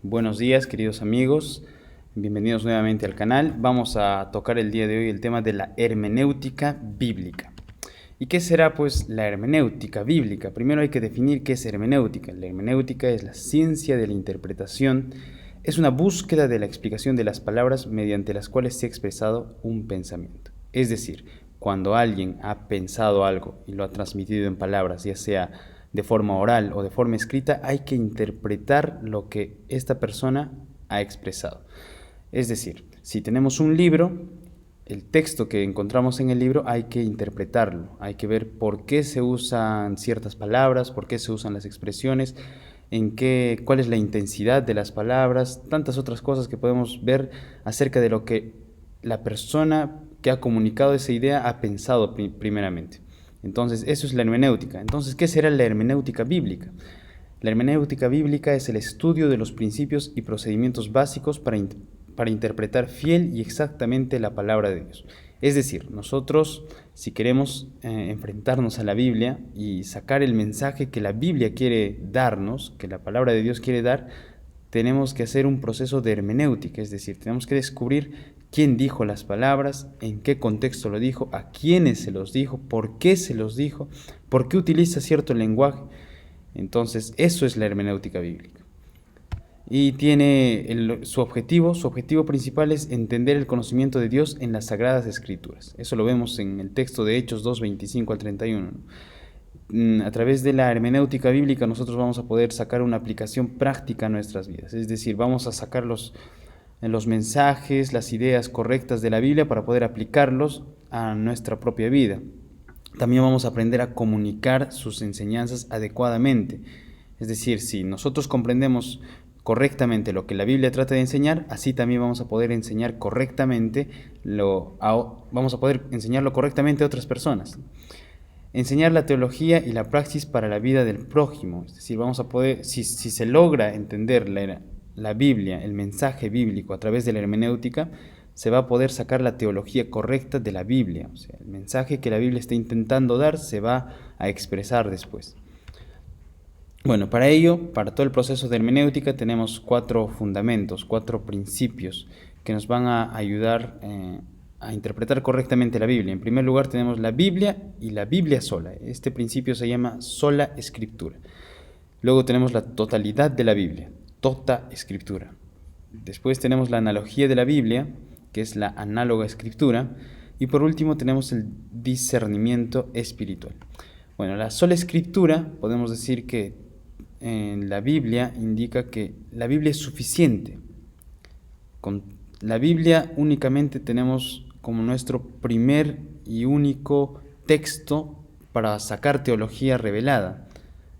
Buenos días, queridos amigos. Bienvenidos nuevamente al canal. Vamos a tocar el día de hoy el tema de la hermenéutica bíblica. ¿Y qué será pues la hermenéutica bíblica? Primero hay que definir qué es hermenéutica. La hermenéutica es la ciencia de la interpretación. Es una búsqueda de la explicación de las palabras mediante las cuales se ha expresado un pensamiento. Es decir, cuando alguien ha pensado algo y lo ha transmitido en palabras, ya sea de forma oral o de forma escrita, hay que interpretar lo que esta persona ha expresado. Es decir, si tenemos un libro, el texto que encontramos en el libro hay que interpretarlo, hay que ver por qué se usan ciertas palabras, por qué se usan las expresiones, cuál es la intensidad de las palabras, tantas otras cosas que podemos ver acerca de lo que la persona que ha comunicado esa idea ha pensado primeramente. Entonces, eso es la hermenéutica. Entonces, ¿qué será la hermenéutica bíblica? La hermenéutica bíblica es el estudio de los principios y procedimientos básicos para interpretar fiel y exactamente la palabra de Dios. Es decir, nosotros, si queremos enfrentarnos a la Biblia y sacar el mensaje que la Biblia quiere darnos, que la palabra de Dios quiere dar, tenemos que hacer un proceso de hermenéutica, es decir, tenemos que descubrir quién dijo las palabras, en qué contexto lo dijo, a quiénes se los dijo, por qué se los dijo, por qué utiliza cierto lenguaje. Entonces, eso es la hermenéutica bíblica. Y tiene su objetivo principal es entender el conocimiento de Dios en las Sagradas Escrituras. Eso lo vemos en el texto de Hechos 2, 25 al 31. A través de la hermenéutica bíblica nosotros vamos a poder sacar una aplicación práctica a nuestras vidas. Es decir, vamos a sacar los mensajes, las ideas correctas de la Biblia para poder aplicarlos a nuestra propia vida. También vamos a aprender a comunicar sus enseñanzas adecuadamente. Es decir, si nosotros comprendemos correctamente lo que la Biblia trata de enseñar, así también vamos a poder enseñar correctamente vamos a poder enseñarlo correctamente a otras personas. Enseñar la teología y la praxis para la vida del prójimo. Es decir, vamos a poder, si se logra entender la Biblia, el mensaje bíblico a través de la hermenéutica, se va a poder sacar la teología correcta de la Biblia. O sea, el mensaje que la Biblia está intentando dar se va a expresar después. Bueno, para ello, para todo el proceso de hermenéutica, tenemos 4 fundamentos, 4 principios que nos van a ayudar a interpretar correctamente la Biblia. En primer lugar, tenemos la Biblia y la Biblia sola. Este principio se llama sola escritura. Luego tenemos la totalidad de la Biblia, tota escritura. Después tenemos la analogía de la Biblia, que es la análoga escritura. Y por último tenemos el discernimiento espiritual. Bueno, la sola escritura, podemos decir que en la Biblia indica que la Biblia es suficiente. Con la Biblia únicamente tenemos como nuestro primer y único texto para sacar teología revelada.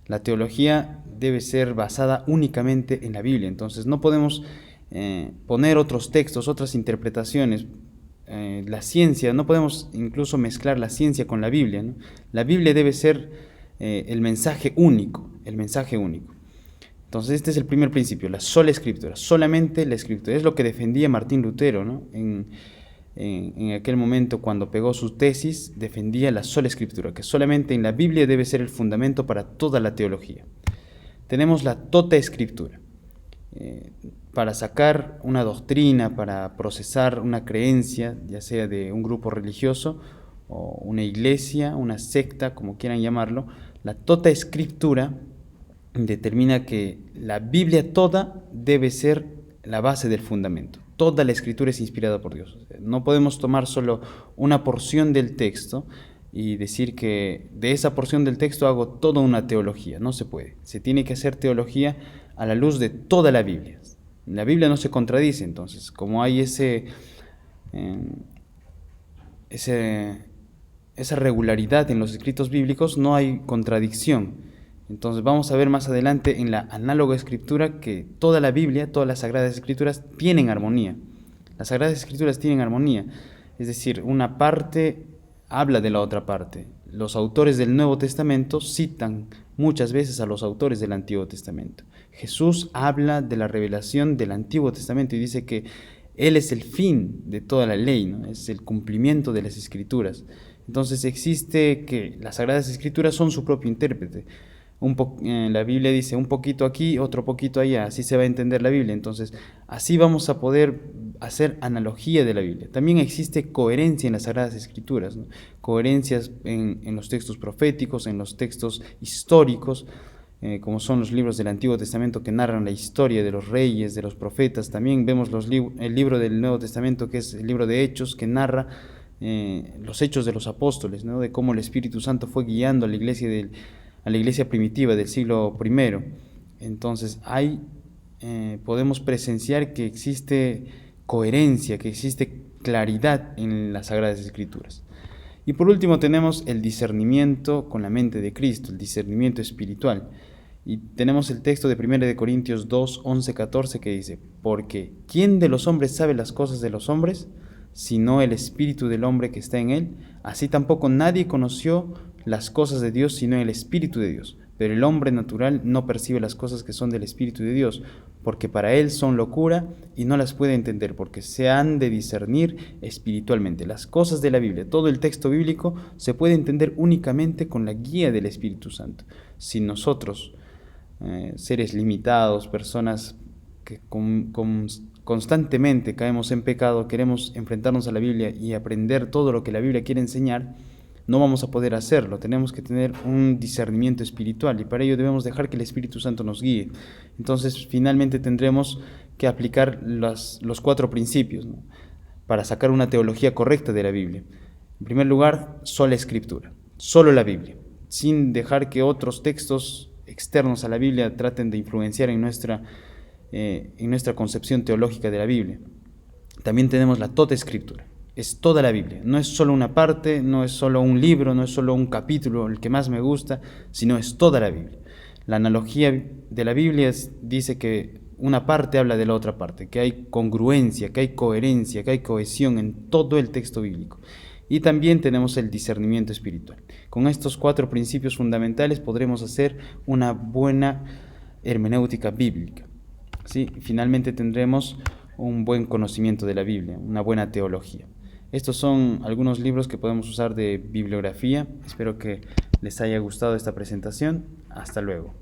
La teología debe ser basada únicamente en la Biblia, entonces no podemos poner otros textos, otras interpretaciones. La ciencia, no podemos incluso mezclar la ciencia con la Biblia, ¿no? La Biblia debe ser el mensaje único, Entonces este es el primer principio, la sola escritura, solamente la escritura. Es lo que defendía Martín Lutero, ¿no? En aquel momento cuando pegó su tesis, defendía la sola escritura, que solamente en la Biblia debe ser el fundamento para toda la teología. Tenemos la tota escritura. Para sacar una doctrina, para procesar una creencia, ya sea de un grupo religioso o una iglesia, una secta, como quieran llamarlo, la tota escritura determina que la Biblia toda debe ser la base del fundamento. Toda la escritura es inspirada por Dios. No podemos tomar solo una porción del texto y decir que de esa porción del texto hago toda una teología. No se puede. Se tiene que hacer teología a la luz de toda la Biblia. La Biblia no se contradice, entonces, como hay esa regularidad en los escritos bíblicos, no hay contradicción. Entonces vamos a ver más adelante en la análoga escritura que toda la Biblia, todas las Sagradas Escrituras tienen armonía. Las Sagradas Escrituras tienen armonía, es decir, una parte habla de la otra parte. Los autores del Nuevo Testamento citan muchas veces a los autores del Antiguo Testamento. Jesús habla de la revelación del Antiguo Testamento y dice que Él es el fin de toda la ley, ¿no? Es el cumplimiento de las Escrituras. Entonces existe que las Sagradas Escrituras son su propio intérprete. La Biblia dice un poquito aquí, otro poquito allá, así se va a entender la Biblia. Entonces, así vamos a poder hacer analogía de la Biblia. También existe coherencia en las Sagradas Escrituras, ¿no? Coherencias en los textos proféticos, en los textos históricos, como son los libros del Antiguo Testamento que narran la historia de los reyes, de los profetas. También vemos el libro del Nuevo Testamento, que es el libro de Hechos, que narra los hechos de los apóstoles, ¿no? De cómo el Espíritu Santo fue guiando a la iglesia primitiva del siglo I. Entonces podemos presenciar que existe coherencia, que existe claridad en las Sagradas Escrituras. Y por último tenemos el discernimiento con la mente de Cristo, el discernimiento espiritual. Y tenemos el texto de 1 Corintios 2, 11, 14 que dice: porque ¿quién de los hombres sabe las cosas de los hombres, sino el espíritu del hombre que está en él? Así tampoco nadie conoció las cosas de Dios, sino el Espíritu de Dios. Pero el hombre natural no percibe las cosas que son del Espíritu de Dios, porque para él son locura y no las puede entender, porque se han de discernir espiritualmente. Las cosas de la Biblia, todo el texto bíblico, se puede entender únicamente con la guía del Espíritu Santo. Si nosotros, seres limitados, personas que constantemente caemos en pecado, queremos enfrentarnos a la Biblia y aprender todo lo que la Biblia quiere enseñar, no vamos a poder hacerlo. Tenemos que tener un discernimiento espiritual y para ello debemos dejar que el Espíritu Santo nos guíe. Entonces, finalmente tendremos que aplicar los 4 principios, ¿no?, para sacar una teología correcta de la Biblia. En primer lugar, sola Escritura, solo la Biblia, sin dejar que otros textos externos a la Biblia traten de influenciar en nuestra concepción teológica de la Biblia. También tenemos la toda Escritura. Es toda la Biblia, no es solo una parte, no es solo un libro, no es solo un capítulo, el que más me gusta, sino es toda la Biblia. La analogía de la Biblia dice que una parte habla de la otra parte, que hay congruencia, que hay coherencia, que hay cohesión en todo el texto bíblico. Y también tenemos el discernimiento espiritual. Con estos 4 principios fundamentales podremos hacer una buena hermenéutica bíblica, ¿sí? Finalmente tendremos un buen conocimiento de la Biblia, una buena teología. Estos son algunos libros que podemos usar de bibliografía. Espero que les haya gustado esta presentación. Hasta luego.